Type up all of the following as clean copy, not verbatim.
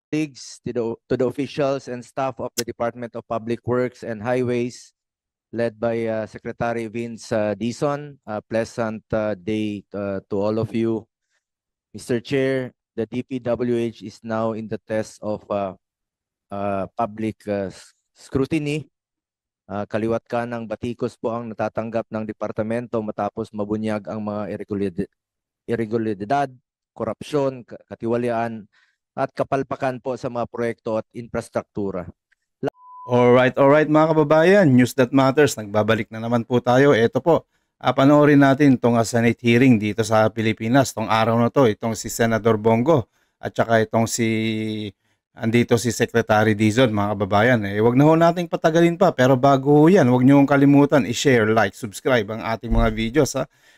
colleagues, to the officials and staff of the Department of Public Works and Highways, led by Secretary Vince Dizon. Pleasant day to all of you. Mr. Chair, the DPWH is now in the test of public scrutiny. Kaliwat kanang batikos po ang natatanggap ng departamento matapos mabunyag ang mga irregularidad, korupsyon, katiwalian, at kapalpakan po sa mga proyekto at infrastruktura. Alright mga kababayan, News That Matters, nagbabalik na naman po tayo. Ito po, panoorin natin itong Senate hearing dito sa Pilipinas. Itong araw na to, itong si Senador Bongo at saka itong andito si Secretary Dizon, mga kababayan. Huwag na ho nating patagalin pa, pero bago yan, huwag niyo kalimutan i-share, like, subscribe ang ating mga videos.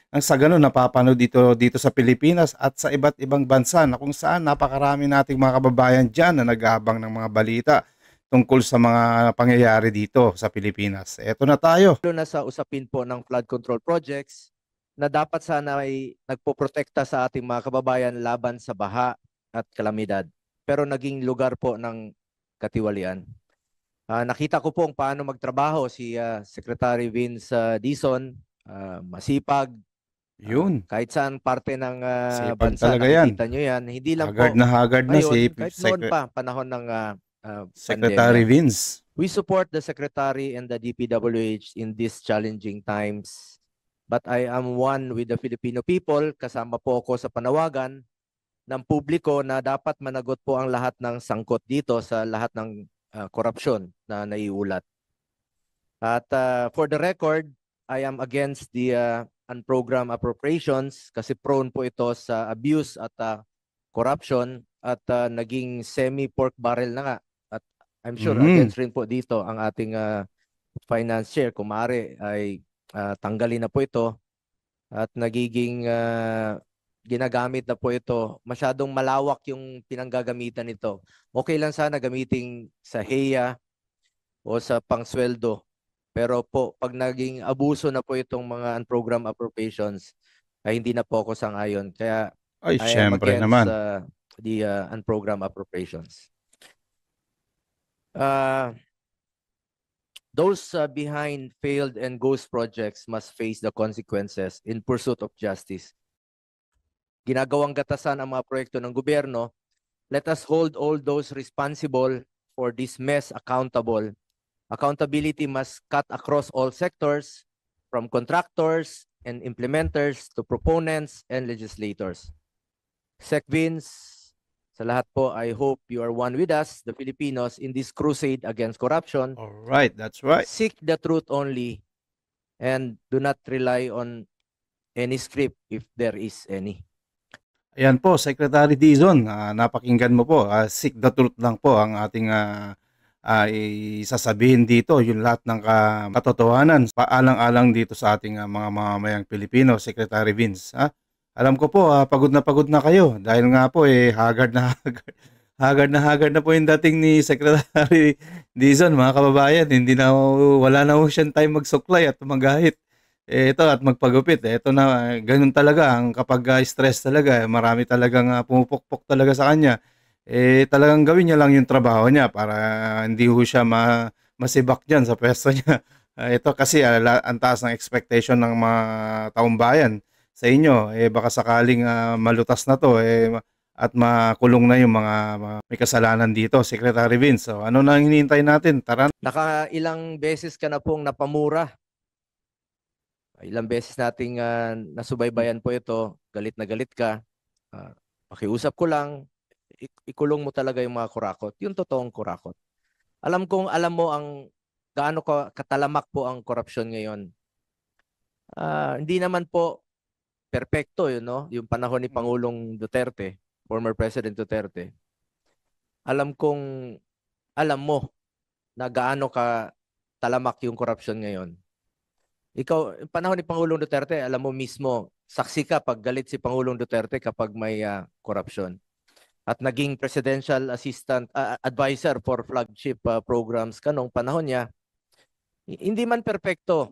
Nang sa ganun, napapanood dito sa Pilipinas at sa iba't ibang bansa na kung saan napakarami nating mga kababayan dyan na nag-aabang ng mga balita tungkol sa mga pangyayari dito sa Pilipinas. Eto na tayo. Lalo na sa usapin po ng flood control projects na dapat sana ay nagpoprotekta sa ating mga kababayan laban sa baha at kalamidad. Pero naging lugar po ng katiwalian. Nakita ko po paano magtrabaho si Secretary Vince Dizon, masipag. Yun. Kahit saan parte ng bansa, nakikita nyo yan. Hindi lang hagard po na hagard na ngayon, kahit noon pa, panahon ng Secretary pandemya. Vince. We support the Secretary and the DPWH in these challenging times. But I am one with the Filipino people. Kasama po ako sa panawagan ng publiko na dapat managot po ang lahat ng sangkot dito sa lahat ng korupsyon na naiulat. At for the record, I am against the unprogrammed appropriations kasi prone po ito sa abuse at corruption at naging semi-pork barrel na nga. At I'm sure against rin po dito ang ating finance chair. Kung maaari ay tanggalin na po ito at nagiging ginagamit na po ito. Masyadong malawak yung pinanggagamitan nito. Okay lang sana gamitin sa HEA o sa pangsweldo. Pero po, pag naging abuso na po itong mga unprogrammed appropriations, ay hindi na po ako sang-ayon. Kaya I am against the unprogrammed appropriations. Those behind failed and ghost projects must face the consequences in pursuit of justice. Ginagawang gatasan ang mga proyekto ng gobyerno. Let us hold all those responsible for this mess accountable. Accountability must cut across all sectors, from contractors and implementers to proponents and legislators. Sec Vince, sa lahat po, I hope you are one with us, the Filipinos, in this crusade against corruption. All right, that's right. Seek the truth only and do not rely on any script if there is any. Ayan po, Secretary Dizon, napakinggan mo po. Seek the truth lang po ang ating isasabihin dito, yung lahat ng katotohanan. Paalang-alang dito sa ating mga mamamayang Pilipino, Secretary Vince. Alam ko po, pagod na kayo dahil nga po hagard na po yung dating ni Secretary Dizon, mga kababayan. Wala na siyang time magsuklay at magahit. Ito at magpagupit. Ito na, ganun talaga. Kapag stress talaga, marami talagang pumupukpok talaga sa kanya. Talagang gawin niya lang yung trabaho niya para hindi ho siya masibak dyan sa pwesto niya. Ito kasi ang taas ng expectation ng mga taong bayan sa inyo. Baka sakaling malutas na to at makulong na yung mga may kasalanan dito. Secretary Vince, so, ano na hinihintay natin? Tara. Nakailang beses ka na pong napamura. Ilang beses nating nasubaybayan po ito. Galit na galit ka. Pakiusap ko lang, ikulong mo talaga yung mga kurakot. Yung totoong kurakot. Alam mo ang gaano katalamak po ang korupsyon ngayon. Hindi naman po perpekto yun, no? Yung panahon ni Pangulong Duterte, former President Duterte. Alam mo na gaano katalamak yung korupsyon ngayon. Ikaw, panahon ni Pangulong Duterte, alam mo mismo, saksi ka pag galit si Pangulong Duterte kapag may korupsyon. At naging presidential assistant, advisor for flagship programs ka nung panahon niya. Hindi man perpekto,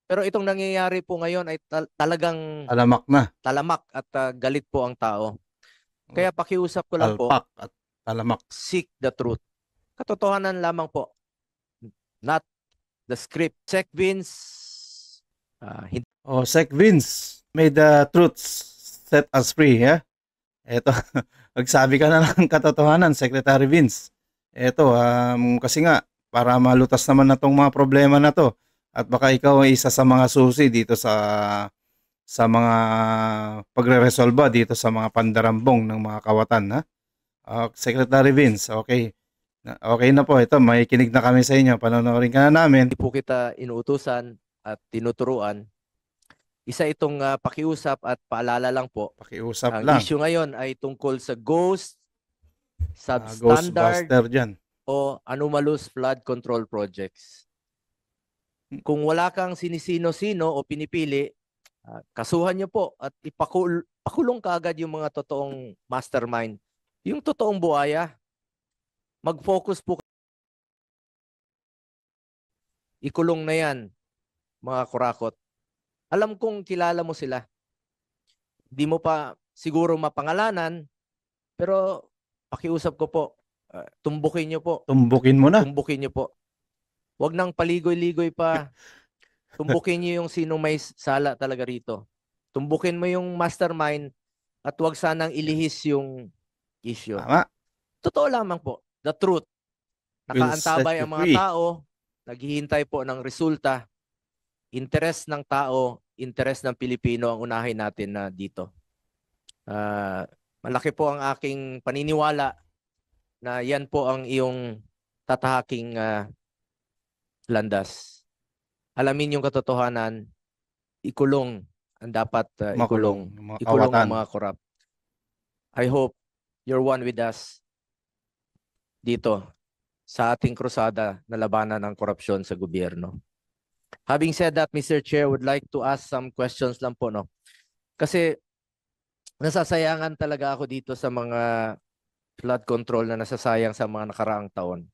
pero itong nangyayari po ngayon ay talagang talamak na. Talamak at galit po ang tao. Kaya pakiusap ko lang po. Talpak at Talamak. seek the truth. Katotohanan lamang po, not the script. Sec Vince, hindi Sec Vince, may the truth set us free, yeah? Eto, magsabi ka na ng katotohanan, Secretary Vince. Eto, kasi nga, para malutas naman na tong mga problema na to, at baka ikaw ay isa sa mga susi dito sa mga pagre-resolba dito sa mga pandarambong ng mga kawatan, ha? Secretary Vince, okay. Okay na po, ito, may kinig na kami sa inyo. Panonoodin ka na namin. po kita inuutusan at tinuturuan. Isa itong pakiusap at paalala lang po. Pakiusap Ang lang. issue ngayon ay tungkol sa ghost, substandard, Ghostbuster dyan. o anomalous flood control projects. Kung wala kang sinisino-sino o pinipili, kasuhan nyo po at pakulong kaagad yung mga totoong mastermind. Yung totoong buhaya, mag-focus po. Ikulong na yan, mga kurakot. Alam kong kilala mo sila. Di mo pa siguro mapangalanan, pero pakiusap ko po, tumbukin nyo po. Tumbukin mo na. Tumbukin nyo po. Huwag nang paligoy-ligoy pa. Tumbukin nyo yung sino may sala talaga rito. Tumbukin mo yung mastermind at huwag sanang ilihis yung issue. Tama. Totoo lamang po. The truth. Will Nakaantabay set you ang mga free. tao, naghihintay po ng resulta. Interes ng tao, interes ng Pilipino ang unahin natin na dito. Malaki po ang aking paniniwala na yan po ang iyong tatahaking landas. Alamin yung katotohanan, ikulong ang dapat ikulong. Yung mga Ikulong kawatan. ang mga korap. I hope you're one with us dito sa ating krusada na labanan ng korupsyon sa gobyerno. Having said that, Mr. Chair, would like to ask some questions lang po, no? Kasi nasasayangan talaga ako dito sa mga flood control na nasasayang sa mga nakaraang taon.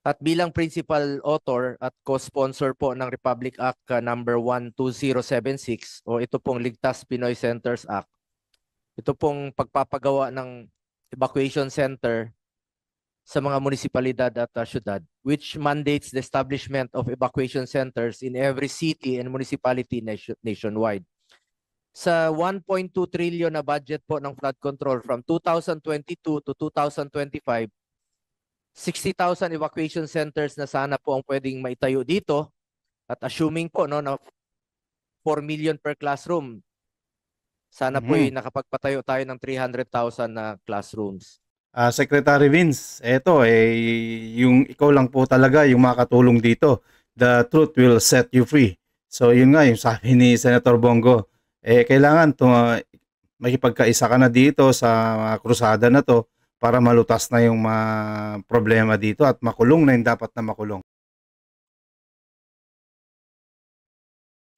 At bilang principal author at co-sponsor po ng Republic Act number 12076 o ito pong Ligtas Pinoy Centers Act. Ito pong pagpapagawa ng evacuation center sa mga munisipalidad at syudad, which mandates the establishment of evacuation centers in every city and municipality nationwide. Sa 1.2 trillion na budget po ng flood control from 2022 to 2025, 60,000 evacuation centers na sana po ang pwedeng maitayo dito at assuming po no, na 4 million per classroom, sana po nakapagpatayo tayo ng 300,000 na classrooms. Secretary Vince, eto yung ikaw lang po talaga yung makatulong dito. The truth will set you free. So yun nga yung sabi ni Senator Bongo, kailangan makipagkaisa ka na dito sa krusada na to para malutas na yung mga problema dito at makulong na yung dapat na makulong.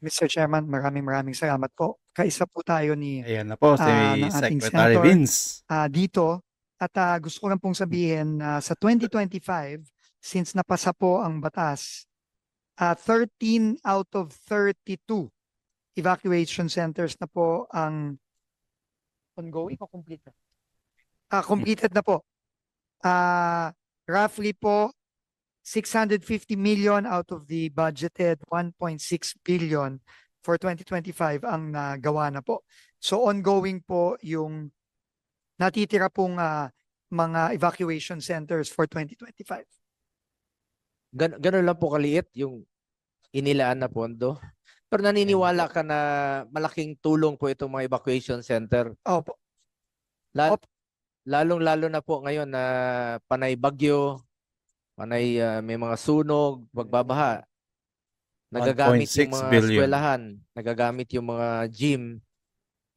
Mr. Chairman, maraming salamat po. Kaisa po tayo ni Ayan na po si ng ating Secretary Senator. Vince. Dito. At gusto ko lang pong sabihin sa 2025, since napasa po ang batas, 13 out of 32 evacuation centers na po ang ongoing o complete na? Completed na po. Roughly po, 650 million out of the budgeted 1.6 billion for 2025 ang nagawa na po. So ongoing po yung natitira pong mga evacuation centers for 2025. Ganun lang po kaliit yung inilaan na pondo. Pero naniniwala ka na malaking tulong po itong mga evacuation center. Opo. Lalong-lalo na po ngayon na panay bagyo, panay may mga sunog, pagbabaha. Nagagamit yung 1.6 mga billion. eskwelahan, nagagamit yung mga gym.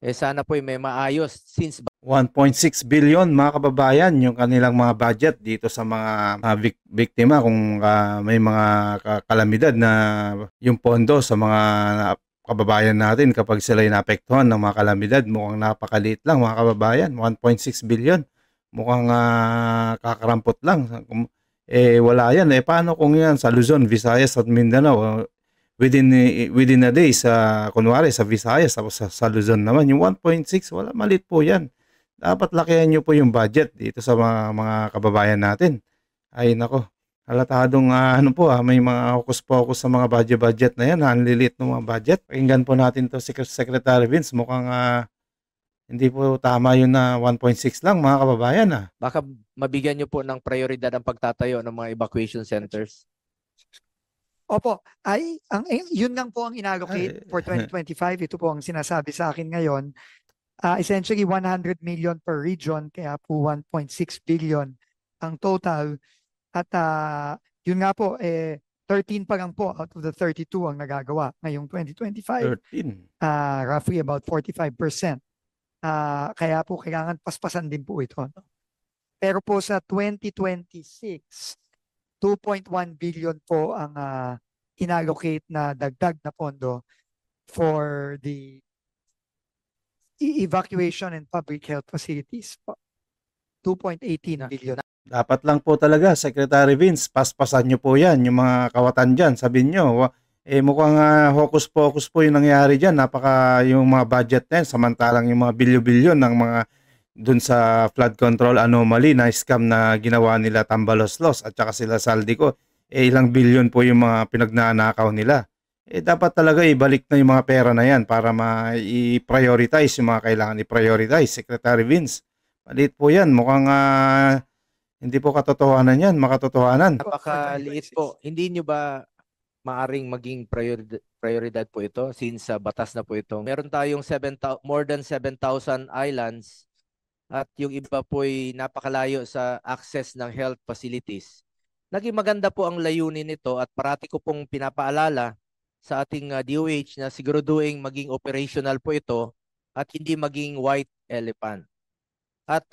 Sana po may maayos since 1.6 billion mga kababayan yung kanilang mga budget dito sa mga biktima kung may mga kalamidad na yung pondo sa mga kababayan natin kapag sila naapektuhan ng mga kalamidad mukhang napakaliit lang mga kababayan. 1.6 billion mukhang kakarampot lang. Wala yan. Paano kung yan sa Luzon, Visayas at Mindanao within a day kunwari sa Visayas tapos sa Luzon naman yung 1.6 wala, malit po yan. dapat lakihan niyo po yung budget dito sa mga kababayan natin. Ay nako, halatadong ano po may mga hokus-pokus sa mga budget na yan, ang liliit ng mga budget. Pakinggan po natin to si Secretary Vince, mukhang hindi po tama yun na 1.6 lang mga kababayan Baka mabigyan niyo po ng prioridad ang pagtatayo ng mga evacuation centers. Opo, yun lang po ang inallocate for 2025. Ito po ang sinasabi sa akin ngayon. Essentially 100 million per region, kaya po 1.6 billion ang total. At yun nga po, 13 pa lang po out of the 32 ang nagagawa ngayong 2025. 13. Roughly about 45%. Kaya po kailangan paspasan din po ito. No? Pero po sa 2026, 2.1 billion po ang inallocate na dagdag na pondo for the evacuation and public health facilities po. 2.18 billion. Dapat lang po talaga, Secretary Vince, paspasan nyo po yan, yung mga kawatan dyan. Sabihin nyo, mukhang hocus-pocus po yung nangyari dyan. Napaka yung mga budget na yan, samantalang yung mga bilyo-bilyon ng mga dun sa flood control anomaly na scam na ginawa nila Tambaloslos at saka sila Saldico, ilang bilyon po yung mga pinagnanakaw nila. Dapat talaga ibalik na yung mga pera na yan para i-prioritize yung mga kailangan i-prioritize. Secretary Vince, malit po yan. Mukhang hindi po katotohanan yan, makatotohanan. Napakaliit po. Hindi nyo ba maaring maging prioridad po ito since batas na po ito? Meron tayong more than 7,000 islands at yung iba po'y napakalayo sa access ng health facilities. Naging maganda po ang layunin nito at parati ko pong pinapaalala sa ating DOH na siguraduhin maging operational po ito at hindi maging white elephant. At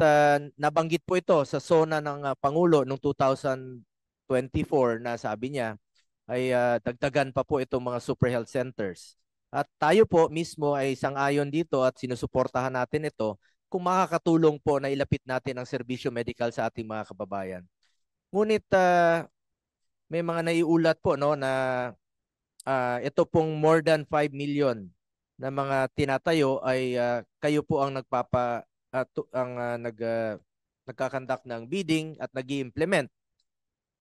nabanggit po ito sa SONA ng Pangulo noong 2024 na sabi niya ay dagdagan pa po itong mga super health centers. At tayo po mismo ay sang-ayon dito at sinusuportahan natin ito kung makakatulong po na ilapit natin ang serbisyo medical sa ating mga kababayan. Ngunit may mga naiulat po no na ito pong more than 5 million na mga tinatayo ay kayo po ang nagkakandak ng bidding at nag-i-implement.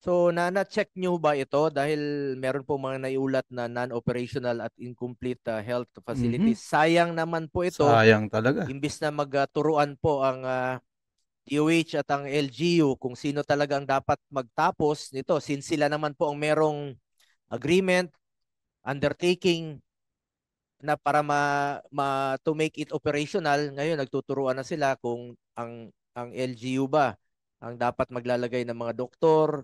So na-check nyo ba ito dahil meron po mga naiulat na non-operational at incomplete health facilities. Sayang naman po ito. Sayang talaga. Imbis na magturuan po ang DOH at ang LGU kung sino talaga ang dapat magtapos nito since sila naman po ang merong agreement, undertaking na para to make it operational. Ngayon nagtuturuan na sila kung ang LGU ba ang dapat maglalagay ng mga doktor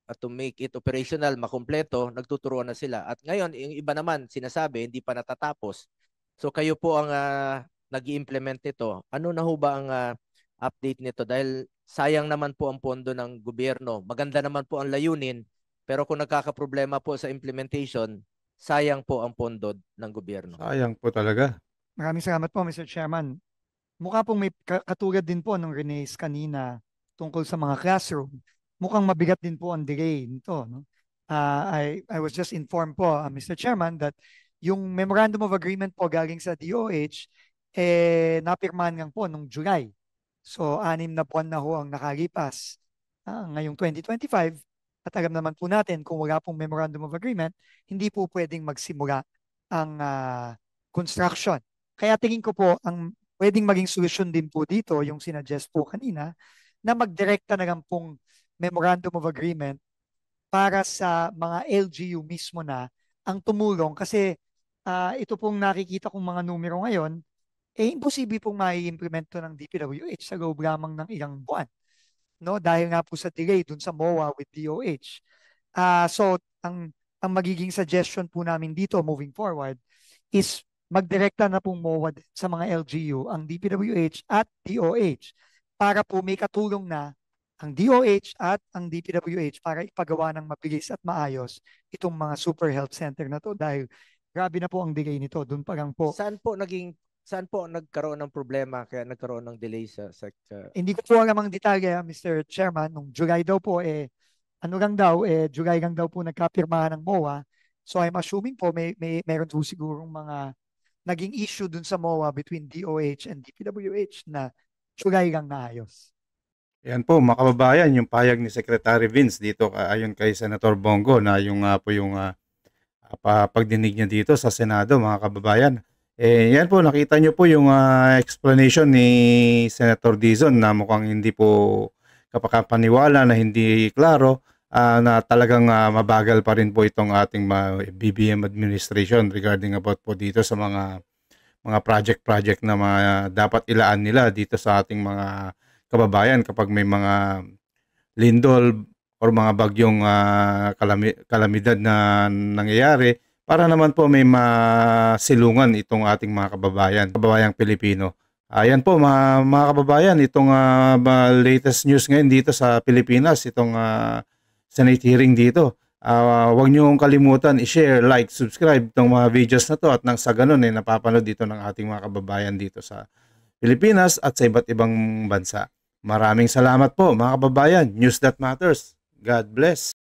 at to make it operational, makumpleto, nagtuturuan na sila. At ngayon, yung iba naman sinasabi hindi pa natatapos. So kayo po ang nag-i-implement nito. Ano na ho ba ang update nito? Dahil sayang naman po ang pondo ng gobyerno. Maganda naman po ang layunin, pero kung nagkakaproblema po sa implementation, sayang po ang pondo ng gobyerno. Sayang po talaga. Maraming salamat po, Mr. Chairman. Mukha pong may katulad din po ng Rene's kanina tungkol sa mga classroom. Mukhang mabigat din po ang delay nito. No? I was just informed po, Mr. Chairman, that yung Memorandum of Agreement po galing sa DOH, napirmahan lang po nung July. So, 6 na buwan na ho ang nakalipas ngayong 2025. At alam naman po natin kung wala pong Memorandum of Agreement, hindi po pwedeng magsimula ang construction. Kaya tingin ko po, ang pwedeng maging solusyon din po dito, yung sinuggest po kanina, na magdirekta na lang pong Memorandum of Agreement para sa mga LGU mismo na ang tumulong kasi ito pong nakikita kong mga numero ngayon, imposible pong mai-implement to ng DPWH sa loob lamang ng ilang buwan. No? Dahil nga po sa delay dun sa MOA with DOH. So, ang magiging suggestion po namin dito moving forward is magdirekta na pong MOA sa mga LGU, ang DPWH at DOH para po may katulong na ang DOH at ang DPWH para ipagawa ng mabilis at maayos itong mga super health center na to dahil grabe na po ang delay nito. Doon pa lang po. Saan po nagkaroon ng problema kaya nagkaroon ng delay sa Hindi ko po alam ang detalye, Mr. Chairman. Nung July daw po, July lang daw po nagkapirmahan ng MOA. So I'm assuming po meron po sigurong mga naging issue dun sa MOA between DOH and DPWH na sugay kang kaayos. Yan po, mga kababayan, yung payag ni Secretary Vince dito ayon kay Senator Bongo na yung po yung pagdinig niya dito sa Senado, mga kababayan. Yan po, nakita niyo po yung explanation ni Senator Dizon na mukhang hindi po kapakapaniwala, na hindi klaro, na talagang mabagal pa rin po itong ating BBM administration regarding about po dito sa mga project na dapat ilaan nila dito sa ating mga kababayan kapag may mga lindol or mga bagyong kalamidad na nangyayari, para naman po may masilungan itong ating mga kababayang Pilipino. Ayan po mga kababayan, itong latest news ngayon dito sa Pilipinas, itong Senate hearing dito. Huwag niyo kalimutan i-share, like, subscribe itong mga videos na to, at nang sa ganun napapanood dito ng ating mga kababayan dito sa Pilipinas at sa iba't ibang bansa. Maraming salamat po mga kababayan. News that matters. God bless.